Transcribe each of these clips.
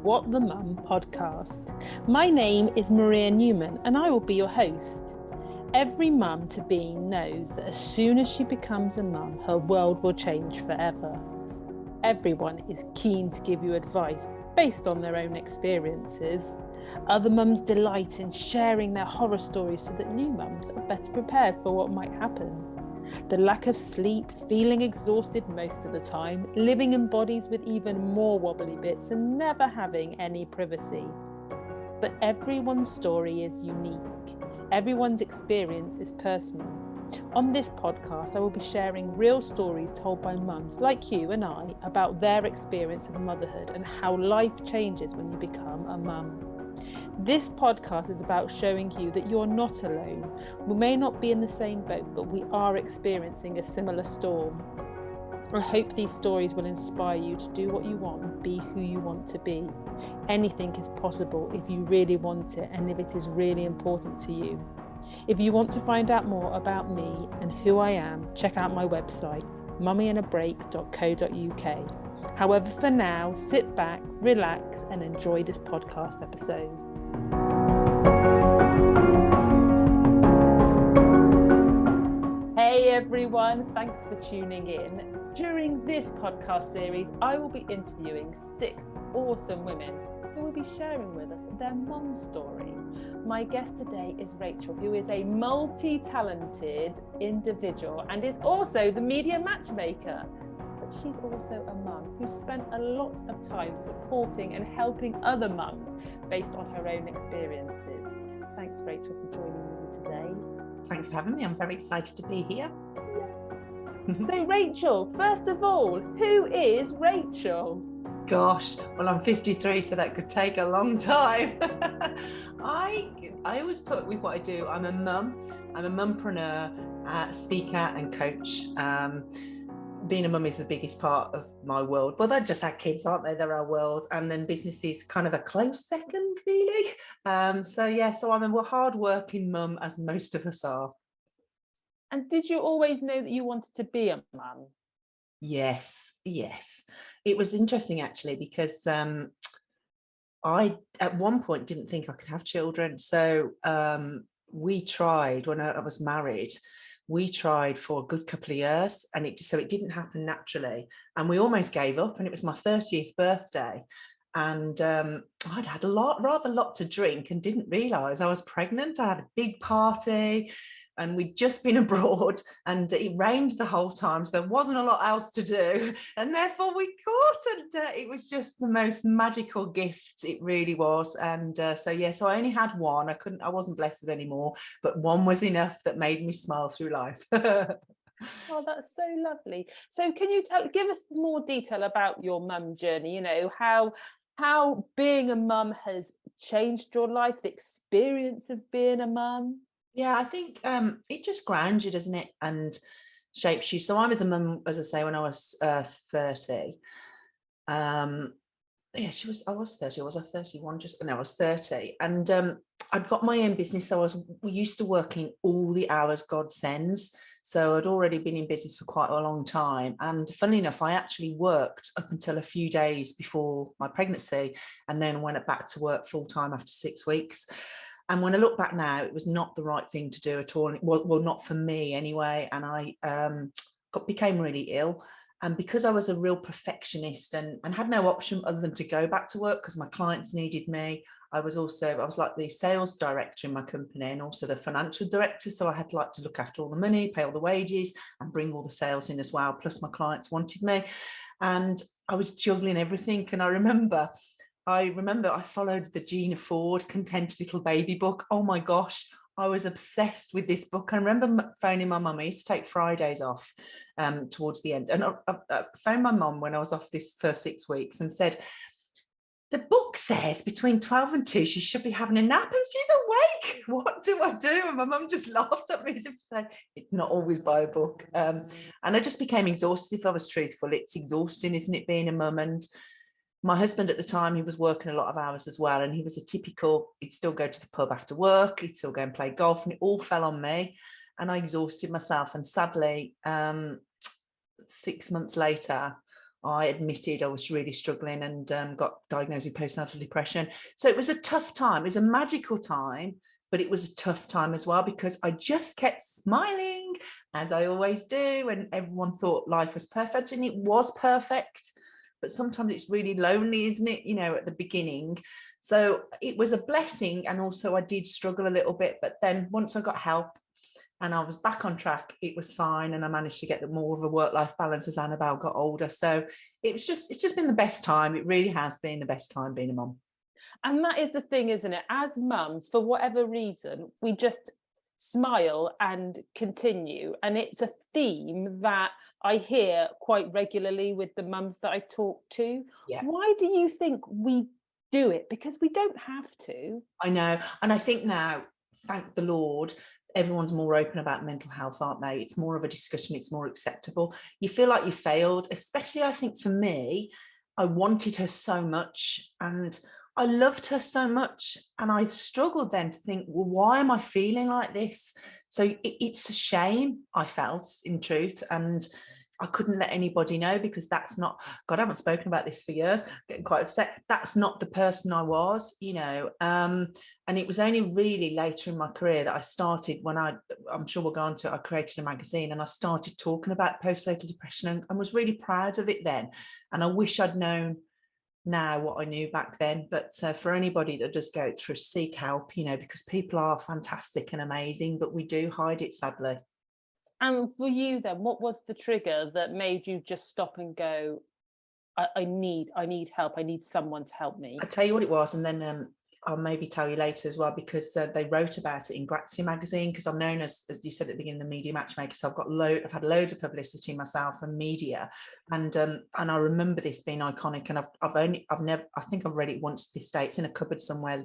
What the Mum podcast. My name is Maria Newman and I will be your host. Every mum to be knows that as soon as she becomes a mum, her world will change forever. Everyone is keen to give you advice based on their own experiences. Other mums delight in sharing their horror stories so that new mums are better prepared for what might happen. The lack of sleep, feeling exhausted most of the time, living in bodies with even more wobbly bits and never having any privacy. But everyone's story is unique. Everyone's experience is personal. On this podcast, I will be sharing real stories told by mums like you and I about their experience of motherhood and how life changes when you become a mum. This podcast is about showing you that you're not alone. We may not be in the same boat, but we are experiencing a similar storm. I hope these stories will inspire you to do what you want, be who you want to be. Anything is possible if you really want it and if it is really important to you. If you want to find out more about me and who I am, check out my website, mummyinabreak.co.uk. However, for now, sit back, relax, and enjoy this podcast episode. Hey everyone, thanks for tuning in. During this podcast series, I will be interviewing 6 awesome women who will be sharing with us their mum story. My guest today is Rachael, who is a multi-talented individual and is also the media matchmaker. But she's also a mum who spent a lot of time supporting and helping other mums based on her own experiences. Thanks, Rachael, for joining me today. Thanks for having me. I'm very excited to be here. So, Rachael, first of all, who is Rachael? Gosh, well, I'm 53, so that could take a long time. I always put with what I do, I'm a mum. I'm a mumpreneur, speaker and coach. Being a mum is the biggest part of my world. Well, they're just our kids, aren't they? They're our world. And then business is kind of a close second, really. So I'm a hard-working mum, as most of us are. And did you always know that you wanted to be a mum? Yes. It was interesting, actually, because I, at one point, didn't think I could have children. So we tried, when I was married, we tried for a good couple of years, and it didn't happen naturally. And we almost gave up, and it was my 30th birthday. And I'd had rather a lot to drink and didn't realise I was pregnant. I had a big party and we'd just been abroad and it rained the whole time. So there wasn't a lot else to do. And therefore we caught it. It was just the most magical gift. It really was. And so I only had one. I wasn't blessed with any more, but one was enough that made me smile through life. Oh, that's so lovely. So can you give us more detail about your mum journey? You know, how being a mum has changed your life, the experience of being a mum? Yeah, I think it just grounds you, doesn't it? And shapes you. So I was a mum, as I say, when I was 30. I was 30. Was I 31? I was 30. And I'd got my own business. So we used to working all the hours God sends. So I'd already been in business for quite a long time. And funnily enough, I actually worked up until a few days before my pregnancy and then went back to work full time after 6 weeks. And when I look back now, it was not the right thing to do at all. Well, not for me anyway. And I became really ill. And because I was a real perfectionist and had no option other than to go back to work because my clients needed me, I was like the sales director in my company and also the financial director. So I had to look after all the money, pay all the wages and bring all the sales in as well. Plus my clients wanted me. And I was juggling everything. And I remember I followed the Gina Ford Contented Little Baby book. Oh my gosh, I was obsessed with this book. I remember phoning my mum. I used to take Fridays off towards the end. And I phoned my mum when I was off this first 6 weeks and said, the book says between 12 and 2, she should be having a nap and she's awake. What do I do? And my mum just laughed at me as if to say, it's not always by a book. And I just became exhausted, if I was truthful. It's exhausting, isn't it, being a mum? And my husband at the time, he was working a lot of hours as well. And he was he'd still go to the pub after work. He'd still go and play golf. And it all fell on me. And I exhausted myself. And sadly, 6 months later, I admitted I was really struggling and got diagnosed with postnatal depression. So it was a tough time. It was a magical time, but it was a tough time as well, because I just kept smiling, as I always do, and everyone thought life was perfect, and it was perfect. But sometimes it's really lonely, isn't it? At the beginning. So it was a blessing. And also I did struggle a little bit, but then once I got help and I was back on track, it was fine. And I managed to get more of a work-life balance as Annabelle got older. So it's just been the best time. It really has been the best time being a mum. And that is the thing, isn't it? As mums, for whatever reason, we just smile and continue. And it's a theme that I hear quite regularly with the mums that I talk to. Yeah. Why do you think we do it? Because we don't have to. I know. And I think now, thank the Lord, everyone's more open about mental health, aren't they? It's more of a discussion. It's more acceptable. You feel like you failed, especially I think for me, I wanted her so much and I loved her so much. And I struggled then to think, well, why am I feeling like this? So it's a shame, I felt, in truth. And I couldn't let anybody know, because that's not, God, I haven't spoken about this for years, getting quite upset. That's not the person I was, and it was only really later in my career that I started, when I'm sure we'll go on to it, I created a magazine and I started talking about postnatal depression and was really proud of it then. And I wish I'd known now what I knew back then. But for anybody that does go through, seek help, because people are fantastic and amazing, but we do hide it, sadly. And for you then, what was the trigger that made you just stop and go, I need help. I need someone to help me? I'll tell you what it was, and then I'll maybe tell you later as well, because they wrote about it in Grazia magazine, because I'm known as you said at the beginning, the media matchmaker. So I've had loads of publicity myself and media, and I remember this being iconic. And I think I've read it once to this day. It's in a cupboard somewhere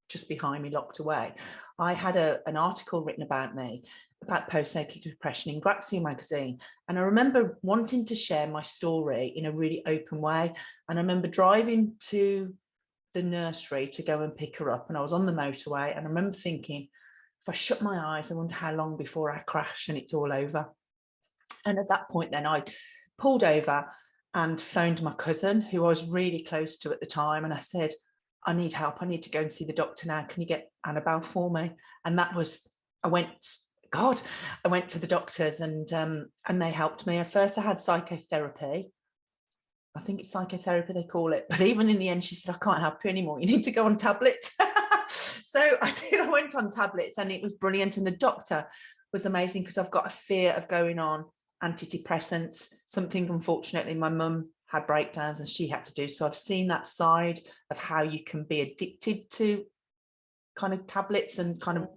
just behind me, locked away. I had an article written about me about postnatal depression in Grazia magazine, and I remember wanting to share my story in a really open way. And I remember driving to the nursery to go and pick her up, and I was on the motorway, and I remember thinking, if I shut my eyes, I wonder how long before I crash and it's all over. And at that point then I pulled over and phoned my cousin, who I was really close to at the time, and I said, I need help. I need to go and see the doctor now. Can you get Annabelle for me? And that was, I went to the doctors, and they helped me. At first I had psychotherapy. I think it's psychotherapy they call it. But even in the end, she said, I can't help you anymore. You need to go on tablets. So I went on tablets, and it was brilliant. And the doctor was amazing, because I've got a fear of going on antidepressants, something unfortunately my mum had breakdowns and she had to do. So I've seen that side of how you can be addicted to kind of tablets and kind of,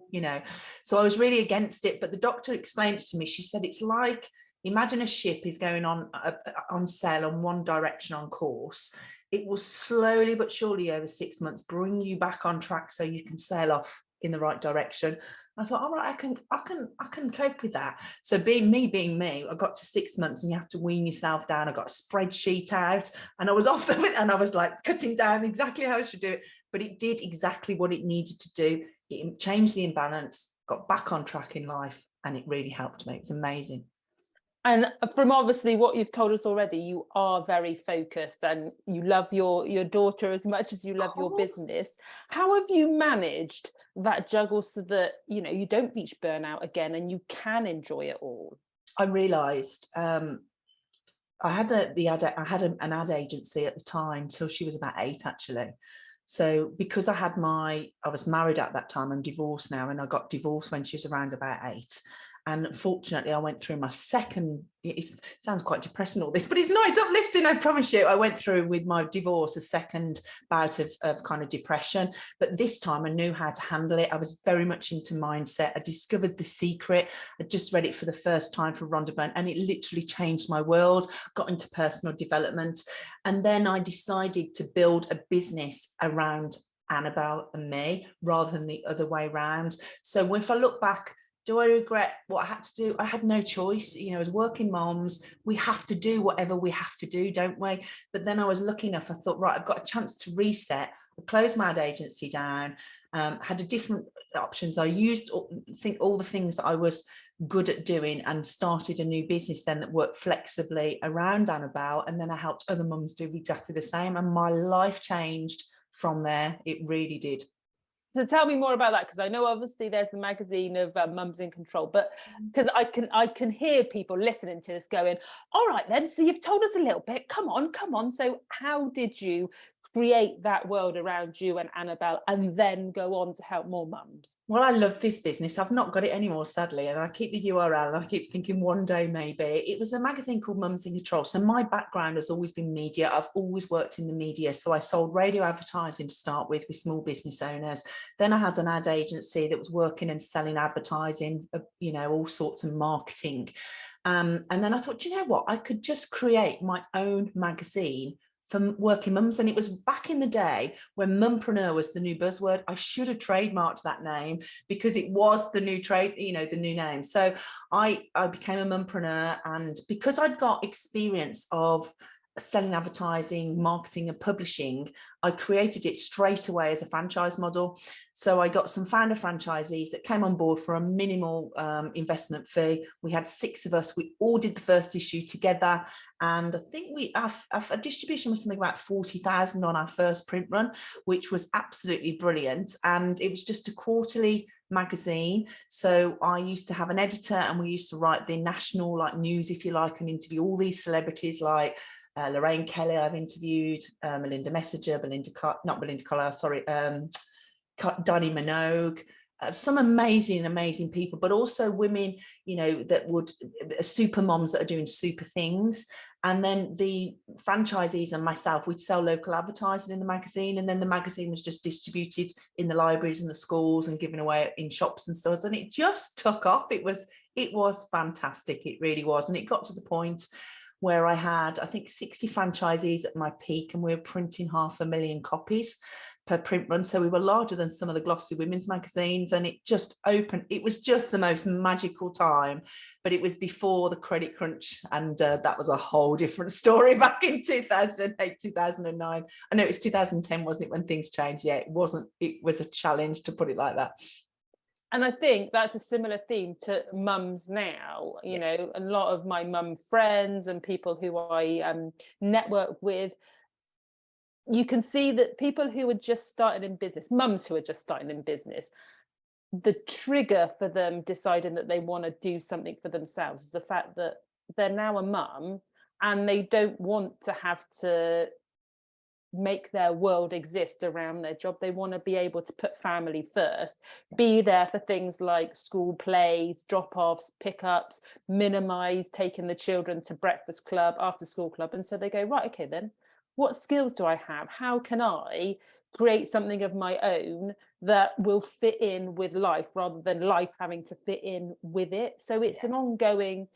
so I was really against it. But the doctor explained it to me. She said, it's like, imagine a ship is going on sail on one direction on course. It will slowly but surely over 6 months bring you back on track so you can sail off in the right direction. I thought, all right, I can cope with that. So being me, I got to 6 months, and you have to wean yourself down. I got a spreadsheet out, and I was off of it, and I was like cutting down exactly how I should do it. But it did exactly what it needed to do. It changed the imbalance, got back on track in life, and it really helped me. It's amazing. And from obviously what you've told us already, you are very focused and you love your daughter as much as you love your business. How have you managed that juggle so that, you don't reach burnout again and you can enjoy it all? I realised I had an ad agency at the time till she was about 8, actually. So because I was married at that time, I'm divorced now, and I got divorced when she was around about 8. And fortunately, I went through my second, it sounds quite depressing all this, but it's not, it's uplifting, I promise you. I went through with my divorce a second bout of kind of depression. But this time I knew how to handle it. I was very much into mindset. I discovered The Secret. I just read it for the first time for Rhonda Byrne, and it literally changed my world. Got into personal development. And then I decided to build a business around Annabelle and me rather than the other way around. So if I look back, do I regret what I had to do? I had no choice. As working moms, we have to do whatever we have to do, don't we? But then I was lucky enough, I thought, right, I've got a chance to reset. I closed my ad agency down, had a different options. I used all the things that I was good at doing, and started a new business then that worked flexibly around Annabelle. And then I helped other mums do exactly the same. And my life changed from there. It really did. So tell me more about that, because I know obviously there's the magazine of Mums in Control, but because I can hear people listening to this going, all right then, so you've told us a little bit, come on. So how did you create that world around you and Annabelle, and then go on to help more mums? Well, I love this business. I've not got it anymore, sadly, and I keep the URL, and I keep thinking one day maybe. It was a magazine called Mums in Control. So my background has always been media. I've always worked in the media. So I sold radio advertising to start with small business owners. Then I had an ad agency that was working and selling advertising, all sorts of marketing. And then I thought, you know what? I could just create my own magazine for working mums. And it was back in the day when mumpreneur was the new buzzword. I should have trademarked that name, because it was the new the new name. So I became a mumpreneur, and because I'd got experience of selling advertising, marketing and publishing, I created it straight away as a franchise model. So I got some founder franchisees that came on board for a minimal investment fee. We had 6 of us. We all did the first issue together. And I think our distribution was something about 40,000 on our first print run, which was absolutely brilliant. And it was just a quarterly magazine. So I used to have an editor, and we used to write the national news, if you like, and interview all these celebrities like Lorraine Kelly. I've interviewed Melinda Messenger, Dottie Minogue, some amazing people, but also women, that would super moms that are doing super things. And then the franchisees and myself, we'd sell local advertising in the magazine, and then the magazine was just distributed in the libraries and the schools and given away in shops and stores, and it just took off. It was fantastic. It really was. And it got to the point where I had, I think, 60 franchisees at my peak, and we were printing 500,000 copies per print run. So we were larger than some of the glossy women's magazines, and it just opened. It was just the most magical time. But it was before the credit crunch, and that was a whole different story back in 2008, 2009. I know it was 2010, wasn't it, when things changed? Yeah, it wasn't. It was a challenge, to put it like that. And I think that's a similar theme to mums now. You know, a lot of my mum friends and people who I network with, you can see that people who are just starting in business, mums who are just starting in business, the trigger for them deciding that they want to do something for themselves is the fact that they're now a mum, and they don't want to have to make their world exist around their job. They want to be able to put family first, be there for things like school plays, drop-offs, pickups, minimize taking the children to breakfast club, after school club. And so they go, right, okay, then what skills do I have? How can I create something of my own that will fit in with life, rather than life having to fit in with it? So it's an ongoing,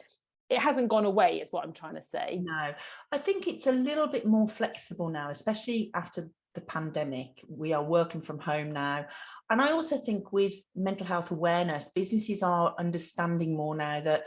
it hasn't gone away, is what I'm trying to say. No, I think it's a little bit more flexible now, especially after the pandemic. We are working from home now. And I also think with mental health awareness, businesses are understanding more now that,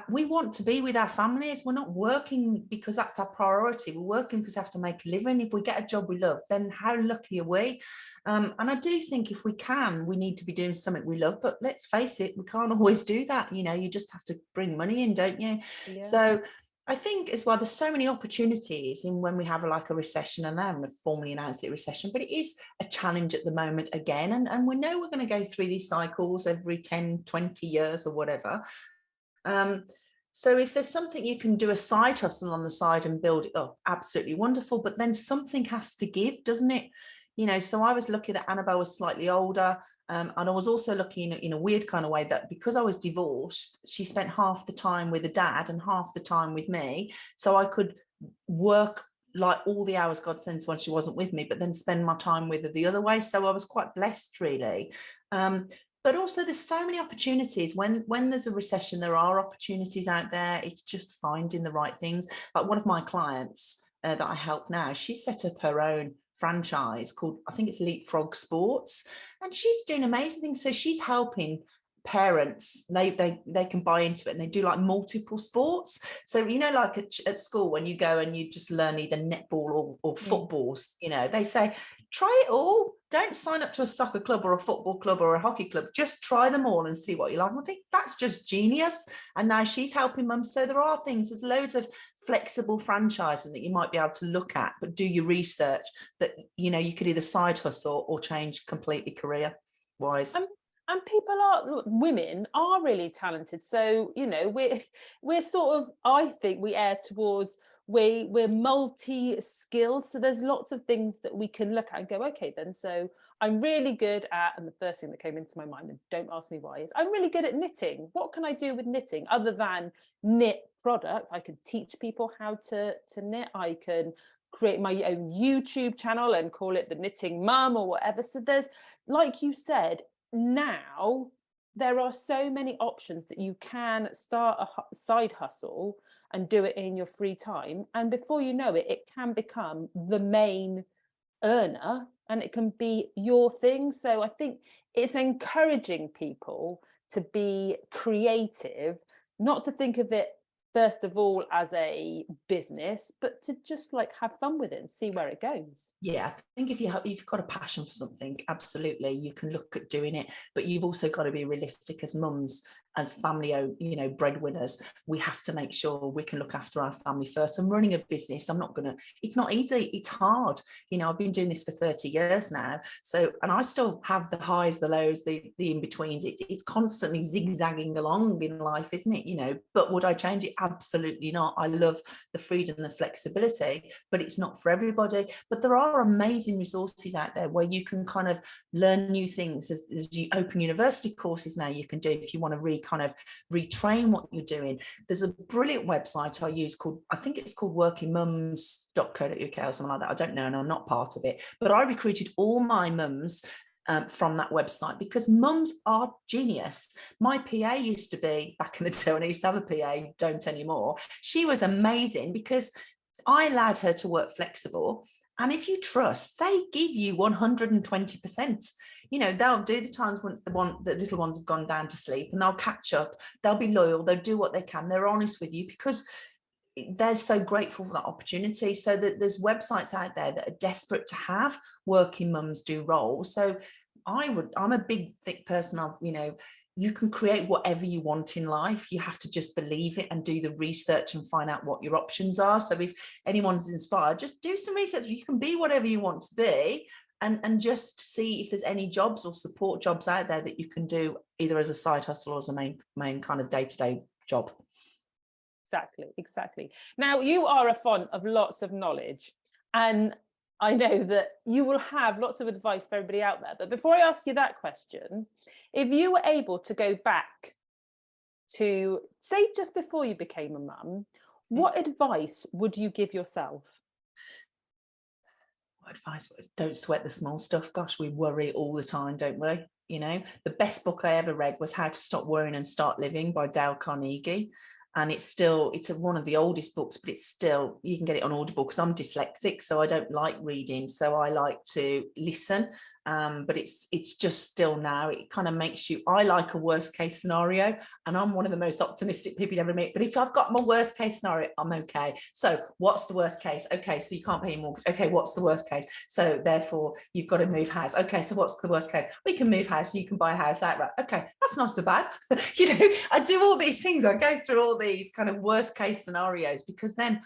we want to be with our families. We're not working because that's our priority. We're working because we have to make a living. If we get a job we love, then how lucky are we? And I do think if we can, we need to be doing something we love. But let's face it, we can't always do that. You just have to bring money in, don't you? Yeah. So I think as well, there's so many opportunities in when we have a recession, and I haven't formally announced it a recession, but it is a challenge at the moment again. And we know we're going to go through these cycles every 10, 20 years or whatever. So if there's something you can do, a side hustle on the side and build it up, absolutely wonderful. But then something has to give, doesn't it? So I was lucky that Annabelle was slightly older. And I was also lucky in a weird kind of way that because I was divorced, she spent half the time with the dad and half the time with me. So I could work like all the hours God sends when she wasn't with me, but then spend my time with her the other way. So I was quite blessed, really. But also there's so many opportunities. When there's a recession, there are opportunities out there. It's just finding the right things. Like one of my clients that I help now, she set up her own franchise called, I think it's Leapfrog Sports, and she's doing amazing things. So she's helping parents, they can buy into it, and they do like multiple sports. So like at school when you go and you just learn either netball or footballs, they say try it all. Don't sign up to a soccer club or a football club or a hockey club. Just try them all and see what you like. And I think that's just genius. And now she's helping mums. So there are things, there's loads of flexible franchising that you might be able to look at, but do your research that, you know, you could either side hustle or change completely career wise. And people are, women are really talented. So, you know, we're sort of, I think we err towards, we're multi-skilled. So there's lots of things that we can look at and go, okay, then, so I'm really good at, and the first thing that came into my mind, and don't ask me why, is I'm really good at knitting. What can I do with knitting other than knit product? I could teach people how to knit. I can create my own YouTube channel and call it the Knitting Mum or whatever. So there's, like you said, now there are so many options that you can start a side hustle and do it in your free time, and before you know it, it can become the main earner and it can be your thing. So I think it's encouraging people to be creative, not to think of it first of all as a business, but to just like have fun with it and see where it goes. Yeah, I think if you've got a passion for something, absolutely, you can look at doing it. But you've also got to be realistic as mums, as family, you know, breadwinners. We have to make sure we can look after our family first. And running a business, it's not easy. It's hard. You know, I've been doing this for 30 years now. So, and I still have the highs, the lows, the in-betweens. It's constantly zigzagging along in life, isn't it? You know, but would I change it? Absolutely not. I love the freedom and the flexibility, but it's not for everybody. But there are amazing resources out there where you can kind of learn new things. As you open university courses now, you can do if you want to retrain what you're doing. There's a brilliant website I use called, I think it's called workingmums.co.uk or something like that. I don't know, and I'm not part of it, but I recruited all my mums from that website because mums are genius. My PA used to be, back in the day when I used to have a PA, don't anymore. She was amazing because I allowed her to work flexible. And if you trust, they give you 120%. You know, they'll do the times once the little ones have gone down to sleep, and they'll catch up. They'll be loyal. They'll do what they can. They're honest with you because they're so grateful for that opportunity. So that there's websites out there that are desperate to have working mums do roles. So I'm a big, thick person of, you know, you can create whatever you want in life. You have to just believe it and do the research and find out what your options are. So if anyone's inspired, just do some research. You can be whatever you want to be, and just see if there's any jobs or support jobs out there that you can do either as a side hustle or as a main kind of day-to-day job. Exactly. Now, you are a font of lots of knowledge, and I know that you will have lots of advice for everybody out there. But before I ask you that question, if you were able to go back to, say, just before you became a mum, what advice would you give yourself? What advice? Don't sweat the small stuff. Gosh, we worry all the time, don't we? You know, the best book I ever read was How to Stop Worrying and Start Living by Dale Carnegie. And it's one of the oldest books, but it's still, you can get it on Audible because I'm dyslexic, so I don't like reading, so I like to listen. But it's just still now, it kind of makes you, I like a worst case scenario, and I'm one of the most optimistic people you ever meet. But if I've got my worst case scenario, I'm okay. So what's the worst case? Okay, so you can't pay your mortgage. Okay, what's the worst case? So therefore you've got to move house. Okay, so what's the worst case? We can move house, you can buy a house outright. Okay, that's not so bad. You know, I do all these things. I go through all these kind of worst case scenarios, because then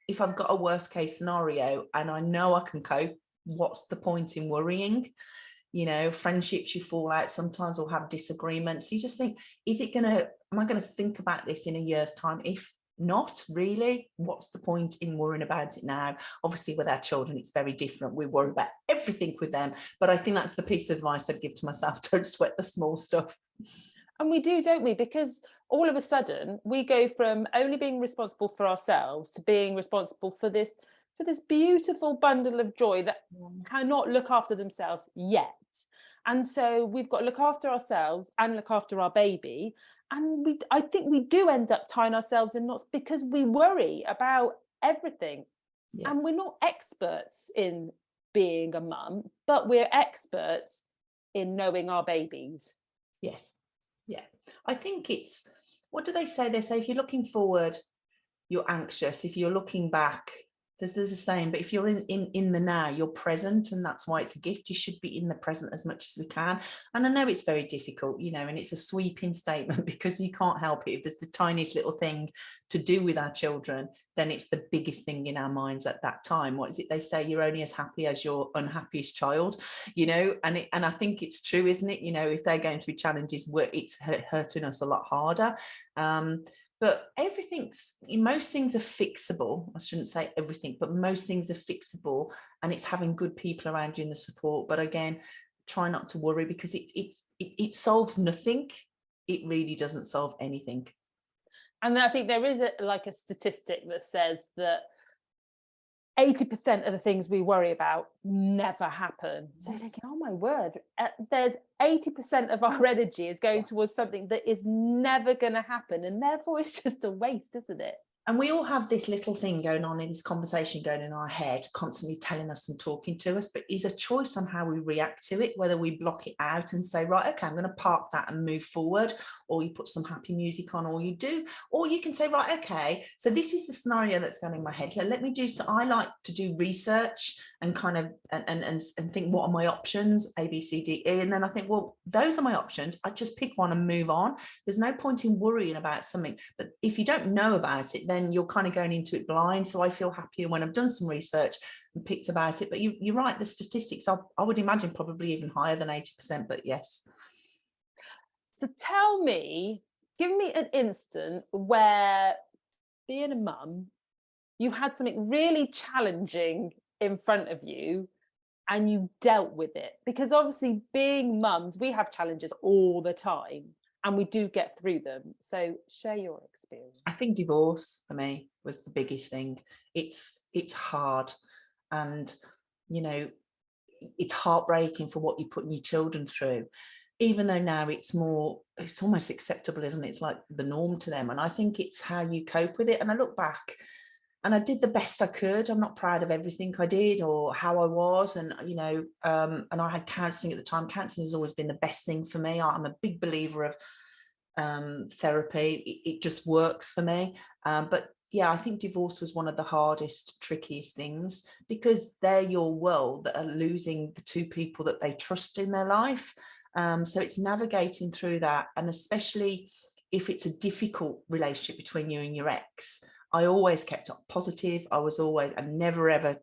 if I've got a worst case scenario and I know I can cope, what's the point in worrying? You know, friendships, you fall out sometimes or have disagreements. You just think, am I going to think about this in a year's time? If not, really, what's the point in worrying about it now? Obviously with our children it's very different. We worry about everything with them, but I think that's the piece of advice I'd give to myself. Don't sweat the small stuff. And we do, don't we? Because all of a sudden we go from only being responsible for ourselves to being responsible for this beautiful bundle of joy that cannot look after themselves yet. And so we've got to look after ourselves and look after our baby. And I think we do end up tying ourselves in knots because we worry about everything. Yeah. And we're not experts in being a mum, but we're experts in knowing our babies. Yes. Yeah. I think it's, what do they say? They say if you're looking forward, you're anxious. If you're looking back, There's a saying, but if you're in the now, you're present, and that's why it's a gift. You should be in the present as much as we can. And I know it's very difficult, and it's a sweeping statement because you can't help it. If there's the tiniest little thing to do with our children, then it's the biggest thing in our minds at that time. What is it they say? You're only as happy as your unhappiest child, and I think it's true, isn't it? If they're going through challenges, it's hurting us a lot harder. But most things are fixable. I shouldn't say everything, but most things are fixable, and it's having good people around you in the support. But again, try not to worry, because it solves nothing. It really doesn't solve anything. And I think there is a statistic that says that 80% of the things we worry about never happen. So you're thinking, oh my word, there's 80% of our energy is going towards something that is never going to happen. And therefore it's just a waste, isn't it? And we all have this little thing going on in this conversation going in our head, constantly telling us and talking to us, but it's a choice on how we react to it, whether we block it out and say, right, okay, I'm going to park that and move forward, or you put some happy music on, or you do, or you can say, right, okay, so this is the scenario that's going in my head. Let me do, so I like to do research and kind of, and think, what are my options, A, B, C, D, E, and then I think, well, those are my options. I just pick one and move on. There's no point in worrying about something, but if you don't know about it, then you're kind of going into it blind. So I feel happier when I've done some research and picked about it. But you're right, the statistics I would imagine probably even higher than 80%, but yes. So give me an instant where, being a mum, you had something really challenging in front of you and you dealt with it. Because obviously, being mums, we have challenges all the time and we do get through them. So share your experience. I think divorce for me was the biggest thing. It's hard, and it's heartbreaking for what you're putting your children through, even though now it's almost acceptable, isn't it? It's like the norm to them. And I think it's how you cope with it. And I look back and I did the best I could. I'm not proud of everything I did or how I was. And, and I had counselling at the time. Counselling has always been the best thing for me. I'm a big believer of therapy. It just works for me. But yeah, I think divorce was one of the hardest, trickiest things, because they're your world that are losing the two people that they trust in their life. So it's navigating through that. And especially if it's a difficult relationship between you and your ex, I always kept up positive. I never ever,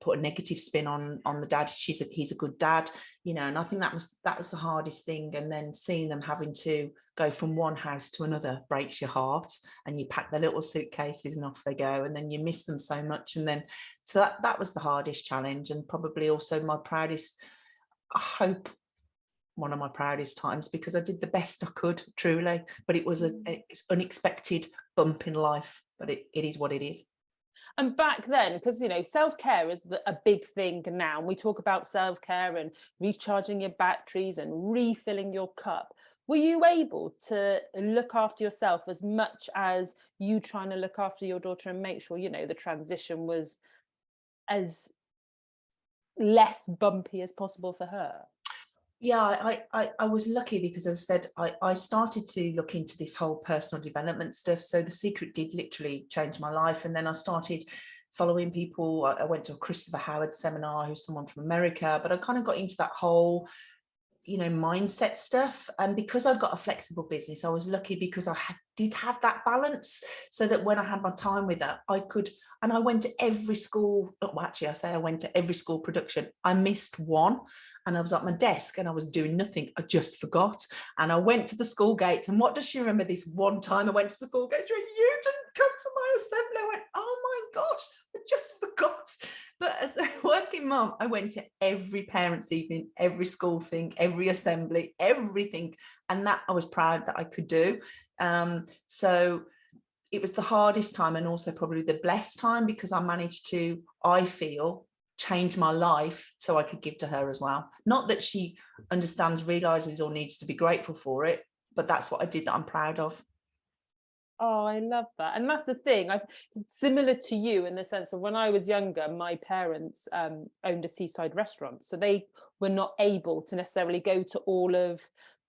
put a negative spin on the dad. He's a good dad, and I think that was the hardest thing. And then seeing them having to go from one house to another breaks your heart, and you pack their little suitcases and off they go, and then you miss them so much. And then so that was the hardest challenge, and probably also my proudest, I hope one of my proudest times, because I did the best I could, truly. But it was an unexpected bump in life, but it is what it is. And back then, because self-care is a big thing now, and we talk about self-care and recharging your batteries and refilling your cup. Were you able to look after yourself as much as you trying to look after your daughter and make sure the transition was as less bumpy as possible for her? Yeah, I was lucky, because as I said, I started to look into this whole personal development stuff. So The Secret did literally change my life. And then I started following people. I went to a Christopher Howard seminar, who's someone from America, but I kind of got into that whole mindset stuff. And because I've got a flexible business, I was lucky because I did have that balance, so that when I had my time with her, I could. And I went to every school. Well, actually, I say I went to every school production. I missed one, and I was at my desk and I was doing nothing. I just forgot. And I went to the school gates. And what does she remember? This one time I went to the school gates, she went, "You didn't come to my assembly." I went, "Oh my gosh, I just forgot." But as a working mum, I went to every parents' evening, every school thing, every assembly, everything. And that I was proud that I could do. So it was the hardest time, and also probably the blessed time, because I managed to, I feel, change my life so I could give to her as well. Not that she understands, realizes, or needs to be grateful for it, but that's what I did that I'm proud of. Oh, I love that. And that's the thing. Similar to you, in the sense of, when I was younger, my parents owned a seaside restaurant. So they were not able to necessarily go to all of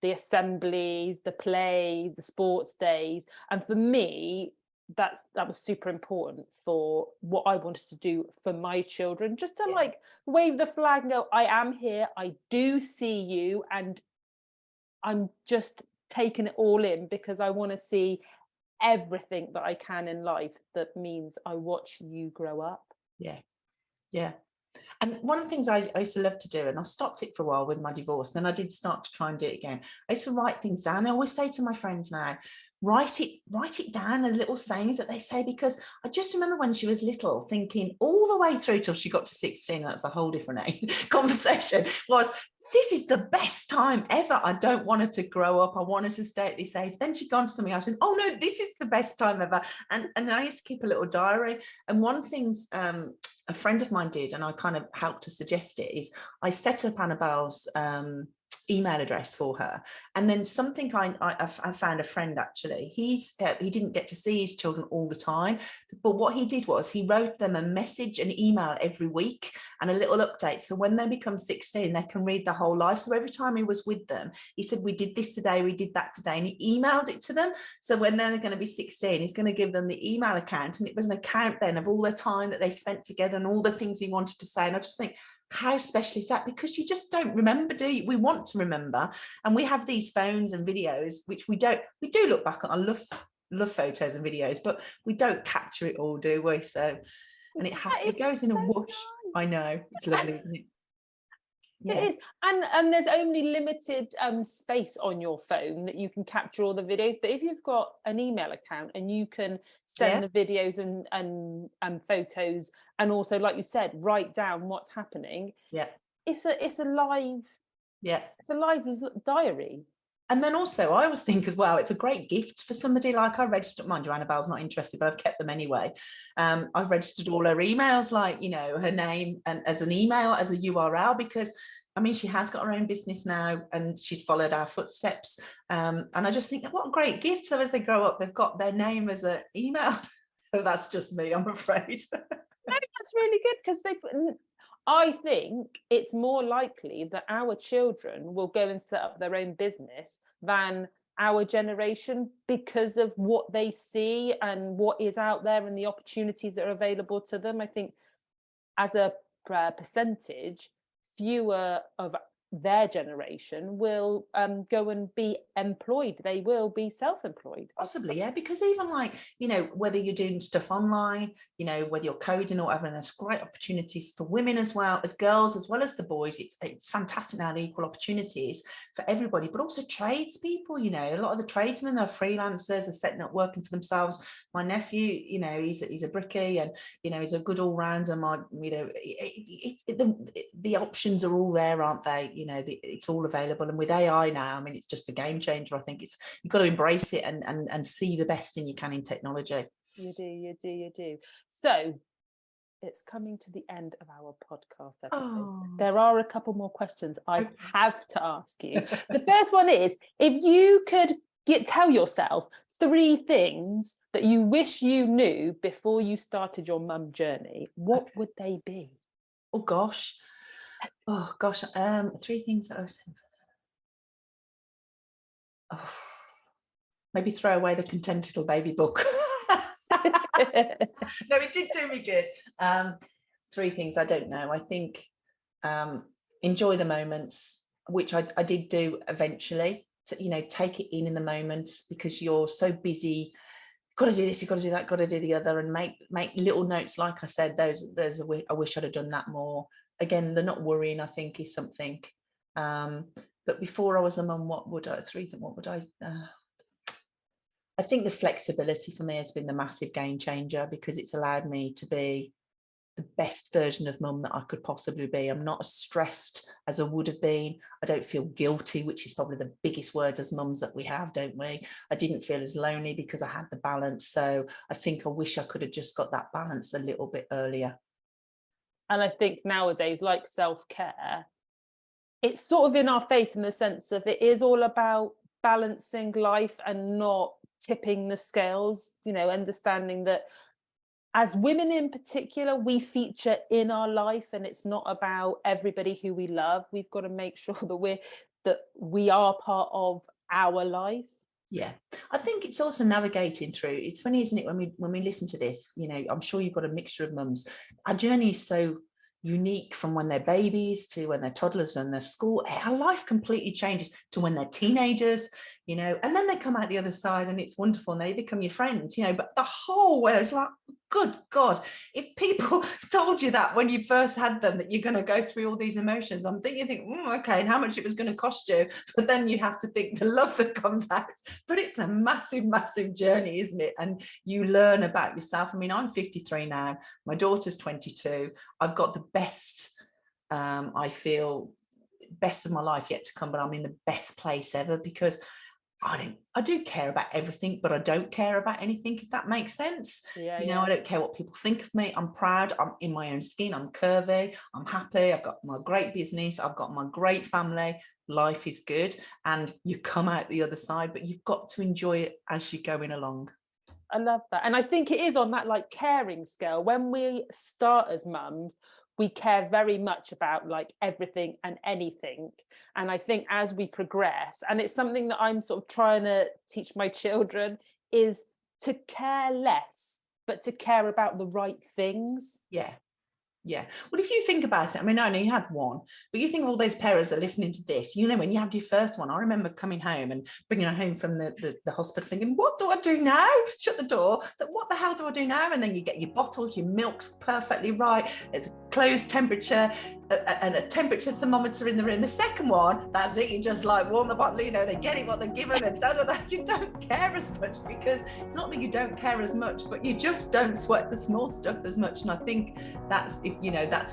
the assemblies, the plays, the sports days. And for me, that was super important for what I wanted to do for my children, just to like wave the flag and go, I am here, I do see you, and I'm just taking it all in because I want to see everything that I can in life that means I watch you grow up. Yeah. And one of the things I used to love to do, and I stopped it for a while with my divorce, then I did start to try and do it again. I used to write things down. I always say to my friends now, write it down, the little sayings that they say, because I just remember when she was little thinking all the way through till she got to 16, that's a whole different conversation, was this is the best time ever. I don't want her to grow up. I want her to stay at this age. Then she'd gone to something else and, oh no, this is the best time ever. And I used to keep a little diary. And one thing a friend of mine did, and I kind of helped to suggest it, is I set up Annabelle's email address for her. And then something I found a friend, actually, he didn't get to see his children all the time, but what he did was he wrote them a message, an email every week and a little update. So when they become 16, they can read the whole life. So every time he was with them, he said, we did this today, we did that today. And he emailed it to them. So when they're going to be 16, he's going to give them the email account. And it was an account then of all the time that they spent together and all the things he wanted to say. And I just think, how special is that? Because you just don't remember, do you? We want to remember, and we have these phones and videos which we do look back on. I love photos and videos, but we don't capture it all, do we? So, and it goes in a whoosh. Nice. I know, it's lovely, isn't it? Yeah. It is, and there's only limited space on your phone that you can capture all the videos. But if you've got an email account and you can send the videos and photos, and also, like you said, write down what's happening. Yeah, it's a live. Yeah, it's a live diary. And then also, I always think as well, it's a great gift for somebody. Like I registered, mind you, Annabelle's not interested, but I've kept them anyway. I've registered all her emails, like, you know, her name and as an email, as a URL, because I mean, she has got her own business now and she's followed our footsteps. And I just think, what a great gift. So as they grow up, they've got their name as an email. So that's just me, I'm afraid. No, that's really good, because I think it's more likely that our children will go and set up their own business than our generation, because of what they see and what is out there and the opportunities that are available to them. I think as a percentage, fewer of their generation will go and be employed. They will be self-employed. Possibly, yeah, because even like, you know, whether you're doing stuff online, you know, whether you're coding or whatever, and there's great opportunities for women as well as girls, as well as the boys. It's fantastic now, the equal opportunities for everybody, but also tradespeople. You know, a lot of the tradesmen are freelancers, are setting up, working for themselves. My nephew, you know, he's a brickie, and you know, he's a good all-rounder. You know, the options are all there, aren't they? You know, it's all available, and with AI now, I mean, it's just a game changer. I think you've got to embrace it and see the best in you can in technology. You do. So it's coming to the end of our podcast episode. There are a couple more questions I have to ask you. The first one is, if you could tell yourself 3 things that you wish you knew before you started your mum journey, what would they be? Oh gosh, 3 things that I was... maybe throw away the Contented Little Baby book. No, it did do me good. 3 things, I don't know. I think enjoy the moments, which I did do eventually. To, you know, take it in the moment, because you're so busy. Got to do this, you've got to do that, got to do the other, and make little notes. Like I said, I wish I'd have done that more. Again, the not worrying, I think, is something. But before I was a mum, what would I? I think the flexibility for me has been the massive game changer, because it's allowed me to be the best version of mum that I could possibly be. I'm not as stressed as I would have been. I don't feel guilty, which is probably the biggest word as mums that we have, don't we? I didn't feel as lonely because I had the balance. So I think I wish I could have just got that balance a little bit earlier. And I think nowadays, like self-care, it's sort of in our face, in the sense of it is all about balancing life and not tipping the scales, you know, understanding that as women in particular, we feature in our life, and it's not about everybody who we love. We've got to make sure that we are part of our life. Yeah, I think it's also navigating through. It's funny, isn't it, when we listen to this, I'm sure you've got a mixture of mums. Our journey is so unique, from when they're babies to when they're toddlers and they're school. Our life completely changes to when they're teenagers, and then they come out the other side and it's wonderful and they become your friends, but the whole way it's like, good God, if people told you that when you first had them, that you're going to go through all these emotions, I'm thinking, okay, and how much it was going to cost you. But then you have to think the love that comes out. But it's a massive, massive journey, isn't it? And you learn about yourself. I mean, I'm 53 now. My daughter's 22. I've got the best, I feel, best of my life yet to come, but I'm in the best place ever, because I do care about everything, but I don't care about anything, if that makes sense. I don't care what people think of me. I'm proud. I'm in my own skin. I'm curvy. I'm happy. I've got my great business. I've got my great family. Life is good. And you come out the other side, but you've got to enjoy it as you're going along. I love that. And I think it is on that like caring scale. When we start as mums, we care very much about like everything and anything. And I think as we progress, and it's something that I'm sort of trying to teach my children, is to care less, but to care about the right things. Yeah. Well, if you think about it, I mean, I know you had one, but you think of all those parents that are listening to this, when you had your first one, I remember coming home and bringing her home from the hospital thinking, what do I do now? Shut the door. So what the hell do I do now? And then you get your bottles, your milk's perfectly right. There's a closed temperature and a temperature thermometer in the room. The second one, that's it. You just like warm the bottle, they get it what they're given and you don't care as much, because it's not that you don't care as much, but you just don't sweat the small stuff as much. And I think that's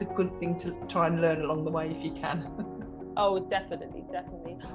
a good thing to try and learn along the way if you can. Oh, definitely.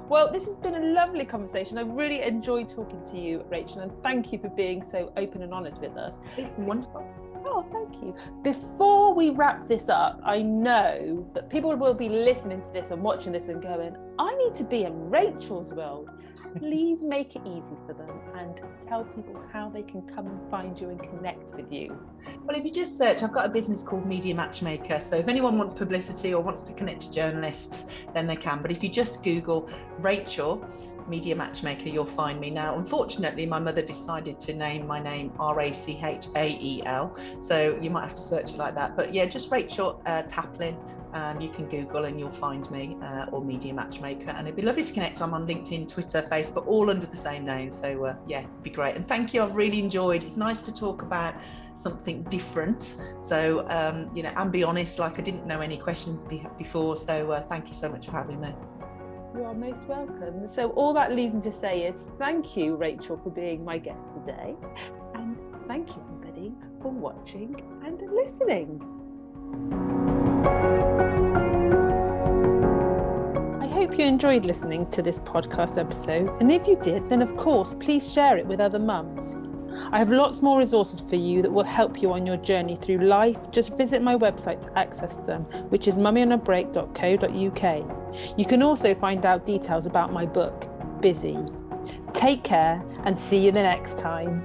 Well, this has been a lovely conversation. I really enjoyed talking to you, Rachel, and thank you for being so open and honest with us. It's wonderful. Oh, thank you. Before we wrap this up, I know that people will be listening to this and watching this and going, I need to be in Rachel's world. Please make it easy for them and tell people how they can come and find you and connect with you. Well, if you just search, I've got a business called Media Matchmaker. So if anyone wants publicity or wants to connect to journalists, then they can. But if you just Google Rachael Media Matchmaker, you'll find me. Now, unfortunately, my mother decided to name my name Rachael. So you might have to search it like that. But yeah, just Rachael Taplin. You can Google and you'll find me, or Media Matchmaker, and it'd be lovely to connect. I'm on LinkedIn, Twitter, Facebook, all under the same name. So yeah, it'd be great. And thank you. I've really enjoyed. It's nice to talk about something different. So and be honest. Like, I didn't know any questions before. So thank you so much for having me. You are most welcome. So all that leaves me to say is thank you, Rachael, for being my guest today, and thank you, everybody, for watching and listening. I hope you enjoyed listening to this podcast episode, and if you did, then of course please share it with other mums. I have lots more resources for you that will help you on your journey through life. Just visit my website to access them, which is mummyonabreak.co.uk. You can also find out details about my book, Busy. Take care and see you the next time.